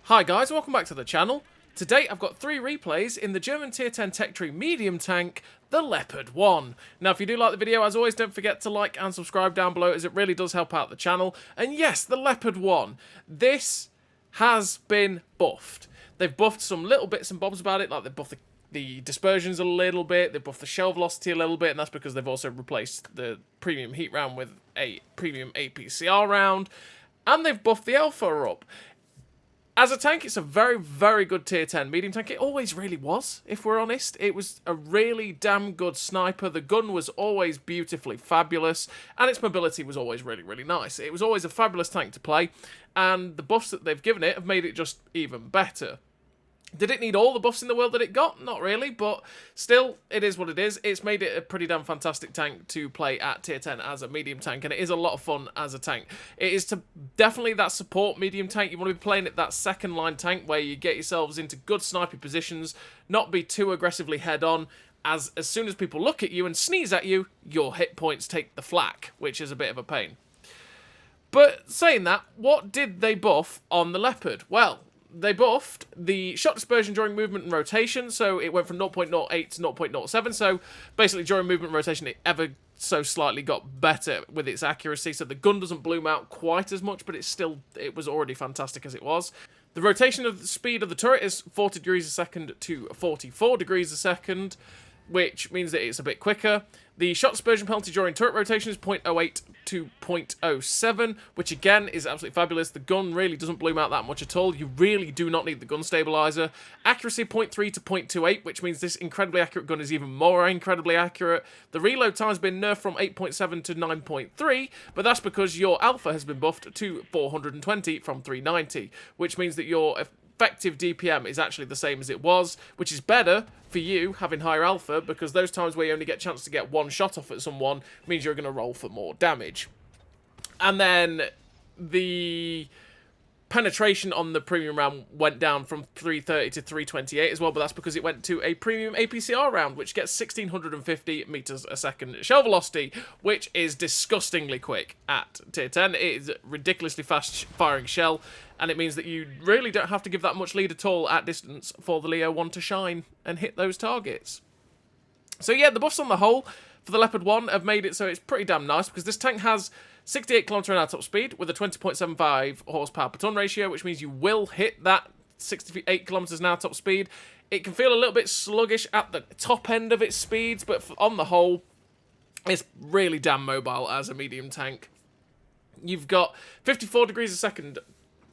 Hi guys, welcome back to the channel. Today I've got 3 replays in the German tier 10 tech tree medium tank, the Leopard 1. Now if you do like the video, as always, don't forget to like and subscribe down below as it really does help out the channel. And yes, the Leopard 1. This has been buffed. They've buffed some little bits and bobs about it, like they've buffed the dispersions a little bit, they've buffed the shell velocity a little bit, and that's because they've also replaced the premium heat round with a premium APCR round, and they've buffed the alpha up. As a tank, it's a very, very good tier 10 medium tank. It always really was, if we're honest. It was a really damn good sniper. The gun was always beautifully fabulous, and its mobility was always really, really nice. It was always a fabulous tank to play, and the buffs that they've given it have made it just even better. Did it need all the buffs in the world that it got? Not really, but still, it is what it is. It's made it a pretty damn fantastic tank to play at tier 10 as a medium tank, and it is a lot of fun as a tank. It is definitely that support medium tank. You want to be playing it that second line tank where you get yourselves into good sniping positions, not be too aggressively head-on, as soon as people look at you and sneeze at you, your hit points take the flak, which is a bit of a pain. But saying that, what did they buff on the Leopard? Well, they buffed the shot dispersion during movement and rotation, so it went from 0.08 to 0.07, so basically during movement and rotation it ever so slightly got better with its accuracy, so the gun doesn't bloom out quite as much, but it was already fantastic as it was. The rotation of the speed of the turret is 40 degrees a second to 44 degrees a second, which means that it's a bit quicker. The shot dispersion penalty during turret rotation is 0.08 to 0.07, which again is absolutely fabulous. The gun really doesn't bloom out that much at all. You really do not need the gun stabilizer. Accuracy 0.3 to 0.28, which means this incredibly accurate gun is even more incredibly accurate. The reload time has been nerfed from 8.7 to 9.3, but that's because your alpha has been buffed to 420 from 390, which means that your effective DPM is actually the same as it was, which is better for you having higher alpha, because those times where you only get a chance to get one shot off at someone means you're going to roll for more damage. And then the penetration on the premium round went down from 330 to 328 as well, but that's because it went to a premium APCR round, which gets 1650 meters a second shell velocity, which is disgustingly quick at tier 10. It is ridiculously fast firing shell, and it means that you really don't have to give that much lead at all at distance for the Leo 1 to shine and hit those targets. So yeah, the buffs on the whole for the Leopard 1 have made it so it's pretty damn nice, because this tank has 68 km/h top speed with a 20.75 horsepower per ton ratio, which means you will hit that 68 km/h top speed. It can feel a little bit sluggish at the top end of its speeds, but on the whole, it's really damn mobile as a medium tank. You've got 54 degrees a second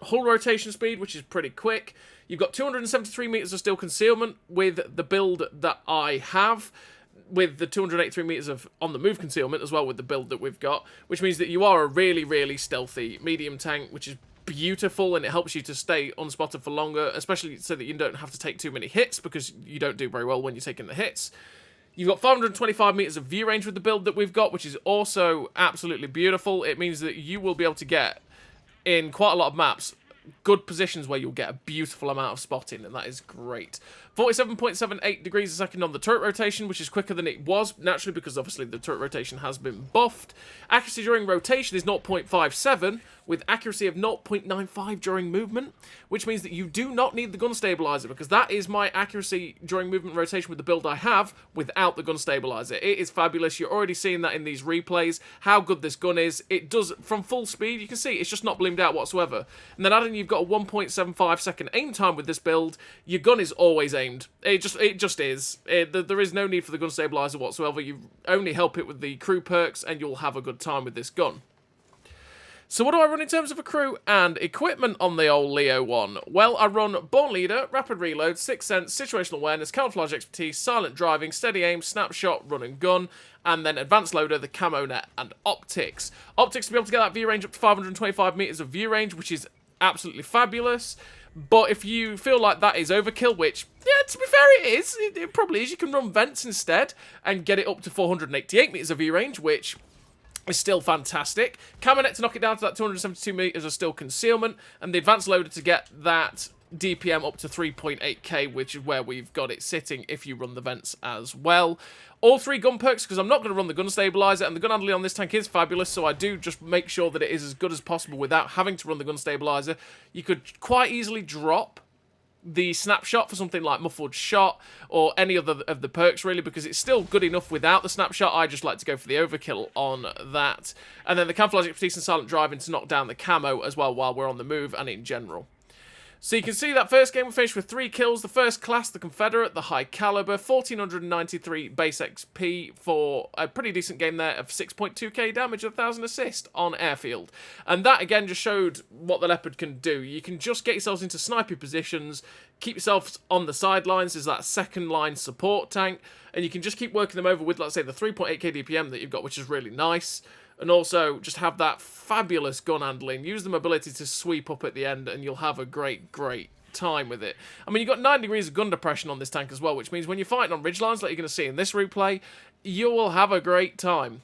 hull rotation speed, which is pretty quick. You've got 273 meters of steel concealment with the build that I have, with the 283 meters of on-the-move concealment as well with the build that we've got, which means that you are a really, really stealthy medium tank, which is beautiful, and it helps you to stay unspotted for longer, especially so that you don't have to take too many hits, because you don't do very well when you're taking the hits. You've got 525 meters of view range with the build that we've got, which is also absolutely beautiful. It means that you will be able to get, in quite a lot of maps, good positions where you'll get a beautiful amount of spotting, and that is great. 47.78 degrees a second on the turret rotation, which is quicker than it was, naturally, because obviously the turret rotation has been buffed. Accuracy during rotation is 0.57, with accuracy of 0.95 during movement, which means that you do not need the gun stabilizer, because that is my accuracy during movement rotation with the build I have without the gun stabilizer. It is fabulous. You're already seeing that in these replays, how good this gun is. It does, from full speed, you can see it's just not bloomed out whatsoever. And then adding, you've got a 1.75 second aim time with this build. Your gun is always aimed. It just is. There is no need for the gun stabilizer whatsoever. You only help it with the crew perks, and you'll have a good time with this gun. So what do I run in terms of a crew and equipment on the old Leo 1? Well, I run Born Leader, Rapid Reload, Sixth Sense, Situational Awareness, Camouflage Expertise, Silent Driving, Steady Aim, Snapshot, Run and Gun, and then Advanced Loader, the Camo Net, and Optics. Optics to be able to get that view range up to 525 meters of view range, which is absolutely fabulous. But if you feel like that is overkill, which, yeah, to be fair, it is. It probably is. You can run Vents instead and get it up to 488 meters of view range, which is still fantastic. Camo Net to knock it down to that 272 meters of steel concealment, and the Advanced Loader to get that DPM up to 3.8k, which is where we've got it sitting if you run the vents as well. All 3 gun perks, because I'm not going to run the gun stabilizer, and the gun handling on this tank is fabulous, so I do just make sure that it is as good as possible without having to run the gun stabilizer. You could quite easily drop the snapshot for something like muffled shot or any other of the perks, really, because it's still good enough without the snapshot. I just like to go for the overkill on that. And then the camouflage expertise and silent driving to knock down the camo as well while we're on the move and in general. So you can see that first game we finished with 3 kills. The first class, the Confederate, the high caliber, 1493 base XP for a pretty decent game there of 6.2k damage, 1,000 assist on Airfield. And that again just showed what the Leopard can do. You can just get yourselves into snipey positions, keep yourselves on the sidelines as that second line support tank, and you can just keep working them over with, let's say, the 3.8k DPM that you've got, which is really nice. And also, just have that fabulous gun handling. Use the mobility to sweep up at the end, and you'll have a great, great time with it. I mean, you've got 9 degrees of gun depression on this tank as well, which means when you're fighting on ridgelines, like you're going to see in this replay, you will have a great time.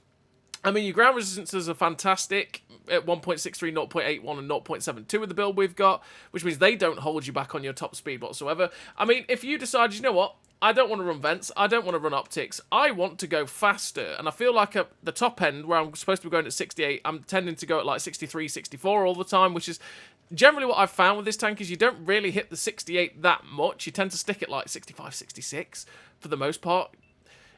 I mean, your ground resistances are fantastic at 1.63, 0.81, and 0.72 with the build we've got, which means they don't hold you back on your top speed whatsoever. I mean, if you decide, you know what, I don't want to run vents, I don't want to run optics, I want to go faster, and I feel like at the top end, where I'm supposed to be going at 68, I'm tending to go at like 63, 64 all the time, which is generally what I've found with this tank is you don't really hit the 68 that much, you tend to stick at like 65, 66 for the most part.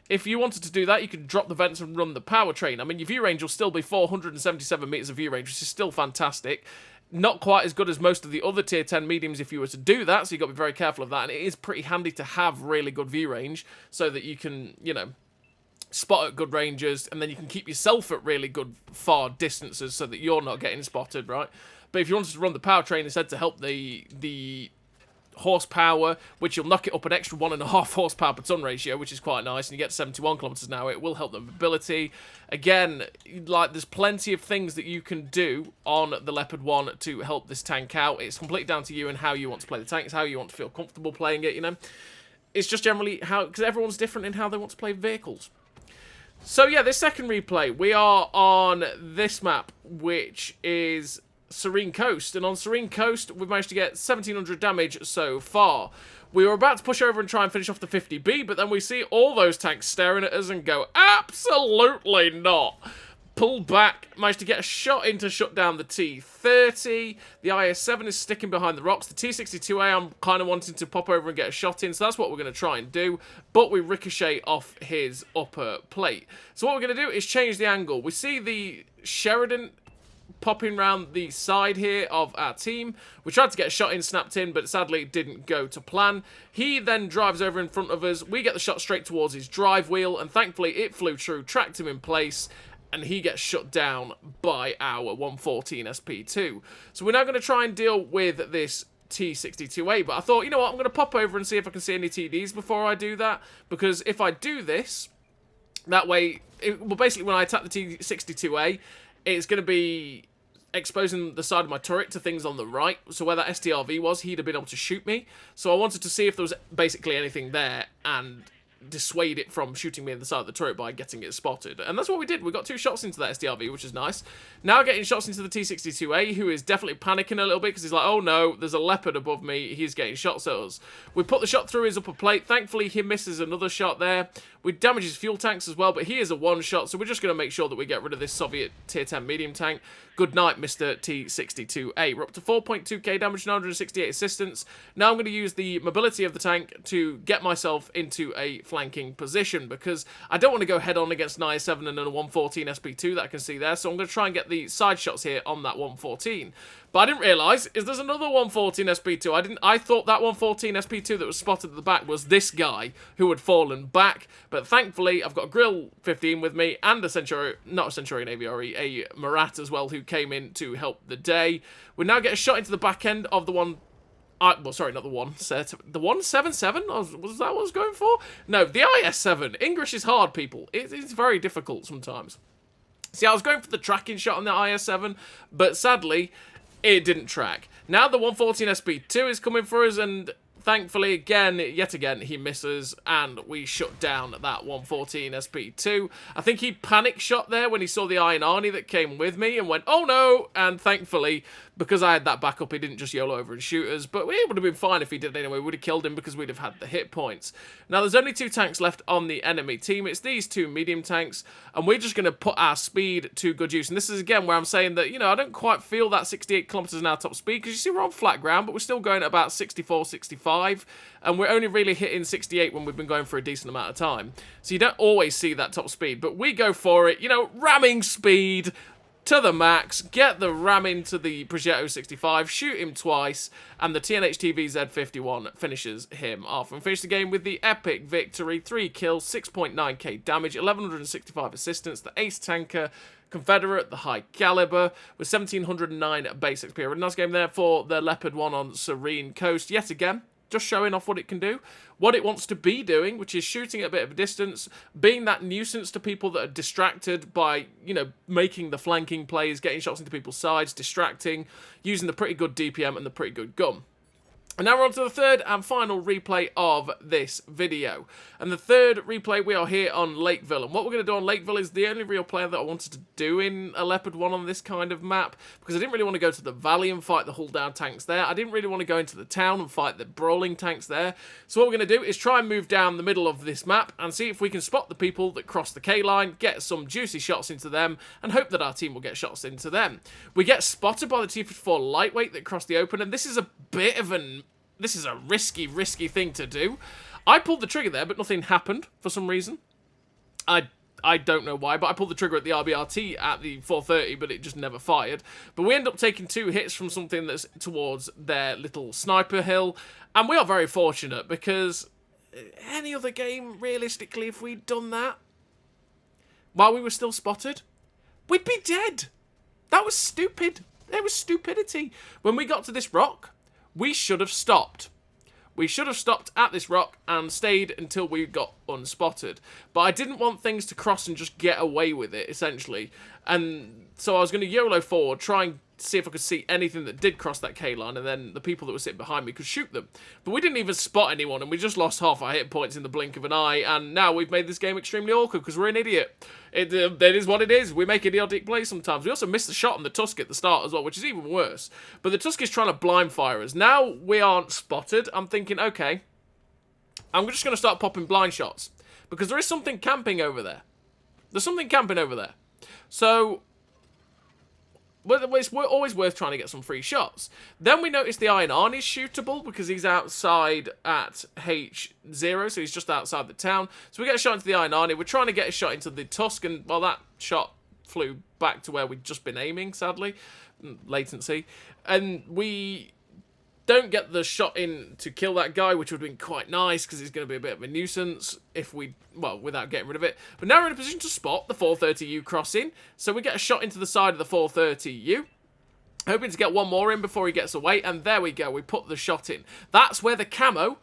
If you wanted to do that, you could drop the vents and run the powertrain. I mean, your view range will still be 477 metres of view range, which is still fantastic. Not quite as good as most of the other tier 10 mediums if you were to do that, so you've got to be very careful of that. And it is pretty handy to have really good view range so that you can, you know, spot at good ranges, and then you can keep yourself at really good far distances so that you're not getting spotted, right? But if you wanted to run the powertrain instead to help the horsepower, which you'll knock it up an extra 1.5 horsepower per ton ratio, which is quite nice, and you get 71 kilometers an hour. It will help the mobility. Again, like, there's plenty of things that you can do on the Leopard 1 to help this tank out. It's completely down to you and how you want to play the tank. It's how you want to feel comfortable playing it, you know. It's just generally how, because everyone's different in how they want to play vehicles. So yeah, this second replay, we are on this map, which is Serene Coast, and on Serene Coast we've managed to get 1700 damage so far. We were about to push over and try and finish off the 50B, but then we see all those tanks staring at us and go, absolutely not. Pull back, managed to get a shot in to shut down the T30. The IS-7 is sticking behind the rocks. The T62A I'm kind of wanting to pop over and get a shot in, so that's what we're going to try and do, but we ricochet off his upper plate. So what we're going to do is change the angle. We see the Sheridan popping round the side here of our team. We tried to get a shot in, snapped in, but sadly it didn't go to plan. He then drives over in front of us. We get the shot straight towards his drive wheel, and thankfully it flew true, tracked him in place, and he gets shut down by our 114 SP2. So we're now going to try and deal with this T62A, but I thought, you know what, I'm going to pop over and see if I can see any TDs before I do that, because if I do this, that way, well, basically when I attack the T62A, it's going to be exposing the side of my turret to things on the right. So where that STRV was, he'd have been able to shoot me. So I wanted to see if there was basically anything there and dissuade it from shooting me in the side of the turret by getting it spotted. And that's what we did. We got 2 shots into that STRV, which is nice. Now getting shots into the T62A, who is definitely panicking a little bit because he's like, oh no, there's a Leopard above me. He's getting shots at us. We put the shot through his upper plate. Thankfully, he misses another shot there. We damage his fuel tanks as well, but he is a one-shot, so we're just going to make sure that we get rid of this Soviet tier 10 medium tank. Good night, Mr. T62A. We're up to 4.2k damage, 968 assistance. Now I'm going to use the mobility of the tank to get myself into a flanking position, because I don't want to go head-on against an IS-7 and then a 114 SP2 that I can see there, so I'm going to try and get the side shots here on that 114. But I didn't realise is there's another 114 SP2. I thought that 114 SP2 that was spotted at the back was this guy who had fallen back. But thankfully, I've got a Grill 15 with me and a Centurion, not a Centurion AVRE, a Murat as well, who came in to help the day. We now get a shot into the back end of the one. Well, sorry, not the one. The 177? Was that what I was going for? No, the IS-7. English is hard, people. It's very difficult sometimes. See, I was going for the tracking shot on the IS-7, but sadly, it didn't track. Now the 114 SP2 is coming for us, and thankfully, yet again, he misses, and we shut down that 114 SP2. I think he panic shot there when he saw the Iron Arnie that came with me and went, oh no! And thankfully, because I had that backup, he didn't just YOLO over and shoot us, but it would have been fine if he did anyway. We would have killed him because we'd have had the hit points. Now, there's only 2 tanks left on the enemy team. It's these 2 medium tanks, and we're just going to put our speed to good use. And this is, again, where I'm saying that, you know, I don't quite feel that 68 kilometers an hour top speed, because you see we're on flat ground, but we're still going at about 64, 65, and we're only really hitting 68 when we've been going for a decent amount of time. So you don't always see that top speed, but we go for it, you know, ramming speed to the max, get the ram into the Progetto 65, shoot him twice, and the TNH-TV Z51 finishes him off. And finish the game with the epic victory, 3 kills, 6.9k damage, 1165 assistance, the ace tanker, Confederate, the high caliber, with 1709 base XP. A nice game there for the Leopard 1 on Serene Coast, yet again. Just showing off what it can do, what it wants to be doing, which is shooting at a bit of a distance, being that nuisance to people that are distracted by, you know, making the flanking plays, getting shots into people's sides, distracting, using the pretty good DPM and the pretty good gun. And now we're on to the third and final replay of this video. And the third replay, we are here on Lakeville. And what we're going to do on Lakeville is the only real player that I wanted to do in a Leopard 1 on this kind of map. Because I didn't really want to go to the valley and fight the hull-down tanks there. I didn't really want to go into the town and fight the brawling tanks there. So what we're going to do is try and move down the middle of this map and see if we can spot the people that cross the K-line, get some juicy shots into them, and hope that our team will get shots into them. We get spotted by the T-54 lightweight that crossed the open, and this is a bit of an... This is a risky thing to do. I pulled the trigger there, but nothing happened for some reason. I don't know why, but I pulled the trigger at the RBRT at the 430, but it just never fired. But we end up taking 2 hits from something that's towards their little sniper hill, and we are very fortunate, because any other game, realistically, if we'd done that while we were still spotted, we'd be dead. That was stupid. It was stupidity. When we got to this rock, we should have stopped. We should have stopped at this rock and stayed until we got unspotted. But I didn't want things to cross and just get away with it, essentially. And so I was going to YOLO forward, try and see if I could see anything that did cross that K-line, and then the people that were sitting behind me could shoot them. But we didn't even spot anyone, and we just lost half our hit points in the blink of an eye, and now we've made this game extremely awkward because we're an idiot. It is what it is. We make idiotic plays sometimes. We also missed the shot on the Tusk at the start as well, which is even worse. But the Tusk is trying to blind fire us. Now we aren't spotted. I'm thinking, okay, I'm just going to start popping blind shots, because there is something camping over there. There's something camping over there. So... But it's always worth trying to get some free shots. Then we notice the Iron Arnie's shootable because he's outside at H0, so he's just outside the town. So we get a shot into the Iron Arnie. We're trying to get a shot into the Tusk, and, well, that shot flew back to where we'd just been aiming, sadly. Latency. And we don't get the shot in to kill that guy, which would have been quite nice because he's going to be a bit of a nuisance if we, well, without getting rid of it. But now we're in a position to spot the 430U crossing, so we get a shot into the side of the 430U, hoping to get one more in before he gets away, and there we go, we put the shot in. That's where the camo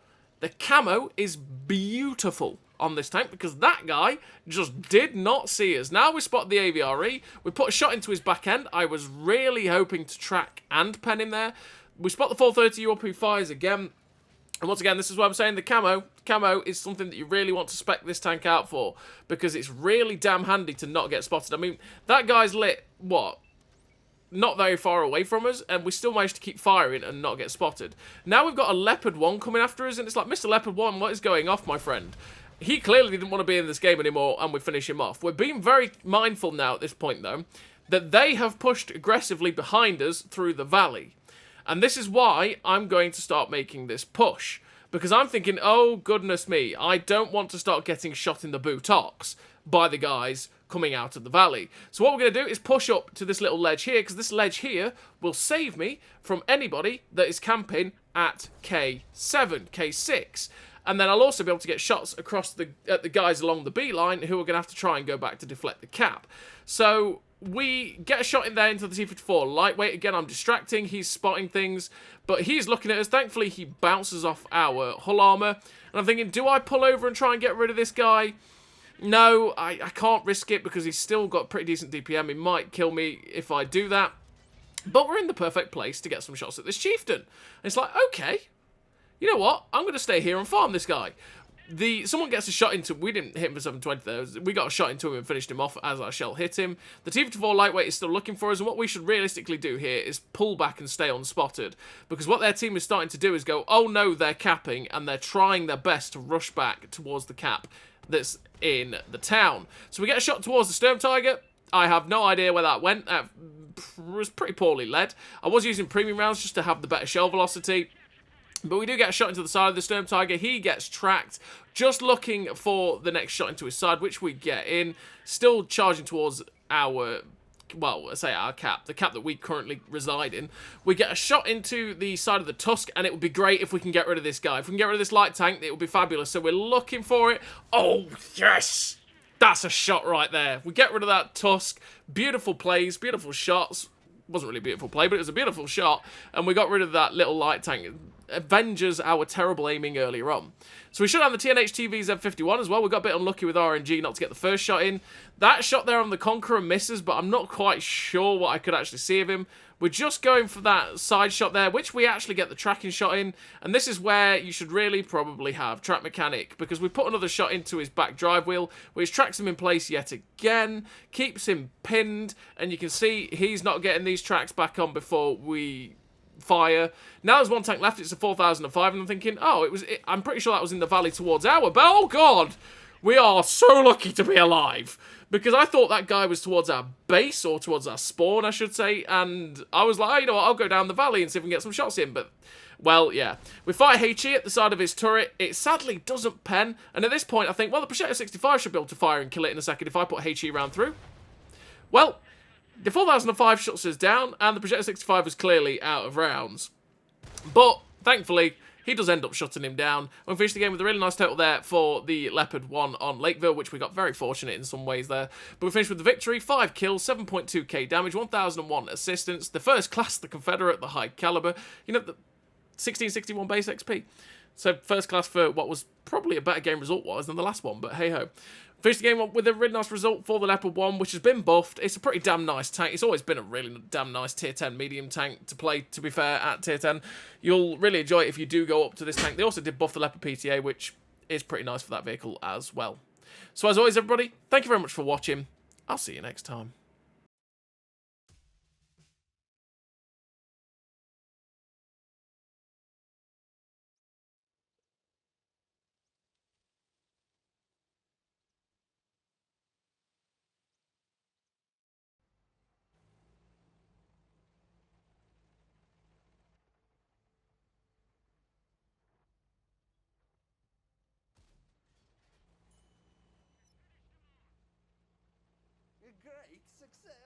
is beautiful on this tank, because that guy just did not see us. Now we spot the AVRE, we put a shot into his back end. I was really hoping to track and pen him there. We spot the 430U up, who fires again. And once again, this is what I'm saying, the camo is something that you really want to spec this tank out for, because it's really damn handy to not get spotted. I mean, that guy's lit, what, not very far away from us, and we still managed to keep firing and not get spotted. Now we've got a Leopard 1 coming after us, and it's like, Mr. Leopard 1, what is going off, my friend? He clearly didn't want to be in this game anymore, and we finish him off. We're being very mindful now at this point, though, that they have pushed aggressively behind us through the valley. And this is why I'm going to start making this push. Because I'm thinking, oh, goodness me, I don't want to start getting shot in the buttocks by the guys coming out of the valley. So what we're going to do is push up to this little ledge here, because this ledge here will save me from anybody that is camping at K7, K6. And then I'll also be able to get shots across at the guys along the B line who are going to have to try and go back to deflect the cap. So we get a shot in there into the T-54 lightweight. Again, I'm distracting. He's spotting things, but he's looking at us. Thankfully, he bounces off our hull armor. And I'm thinking, do I pull over and try and get rid of this guy? No, I can't risk it because he's still got pretty decent DPM. He might kill me if I do that. But we're in the perfect place to get some shots at this chieftain. And it's like, okay, you know what? I'm going to stay here and farm this guy. Someone gets a shot into him. We didn't hit him for 720 though. We got a shot into him and finished him off as our shell hit him. The T-54 lightweight is still looking for us, and what we should realistically do here is pull back and stay unspotted, because what their team is starting to do is go, oh no, they're capping, and they're trying their best to rush back towards the cap that's in the town. So we get a shot towards the Sturm Tiger. I have no idea where that went. That was pretty poorly led. I was using premium rounds just to have the better shell velocity. But we do get a shot into the side of the Sturm Tiger. He gets tracked, just looking for the next shot into his side, which we get in. Still charging towards our, well, let's say our cap, the cap that we currently reside in. We get a shot into the side of the Tusk, and it would be great if we can get rid of this guy. If we can get rid of this light tank, it would be fabulous. So we're looking for it. Oh, yes! That's a shot right there. We get rid of that Tusk. Beautiful plays, beautiful shots. Wasn't really a beautiful play, but it was a beautiful shot. And we got rid of that little light tank. Avenges our terrible aiming earlier on. So we should have the TNH-TV Z51 as well. We got a bit unlucky with RNG not to get the first shot in. That shot there on the Conqueror misses, but I'm not quite sure what I could actually see of him. We're just going for that side shot there, which we actually get the tracking shot in. And this is where you should really probably have Track Mechanic, because we put another shot into his back drive wheel, which tracks him in place yet again, keeps him pinned, and you can see he's not getting these tracks back on before we fire. Now there's one tank left. It's a 4005, and I'm thinking, oh, I'm pretty sure that was in the valley towards our, but oh god, we are so lucky to be alive, because I thought that guy was towards our base, or towards our spawn, I should say, and I was like, oh, you know what, I'll go down the valley and see if we can get some shots in, but, well, yeah. We fire HE at the side of his turret. It sadly doesn't pen, and at this point I think, well, the Projectile 65 should be able to fire and kill it in a second if I put HE round through. Well, the 4005 shuts us down, and the Projectile 65 was clearly out of rounds. But, thankfully, he does end up shutting him down. And we finished the game with a really nice total there for the Leopard 1 on Lakeville, which we got very fortunate in some ways there. But we finished with the victory, 5 kills, 7.2k damage, 1001 assistance, the first class, the Confederate, the high caliber, you know, the 1661 base XP. So, first class for what was probably a better game result-wise than the last one, but hey-ho. Finished the game with a really nice result for the Leopard 1, which has been buffed. It's a pretty damn nice tank. It's always been a really damn nice tier 10 medium tank to play, to be fair, at tier 10. You'll really enjoy it if you do go up to this tank. They also did buff the Leopard PTA, which is pretty nice for that vehicle as well. So as always, everybody, thank you very much for watching. I'll see you next time. Great success!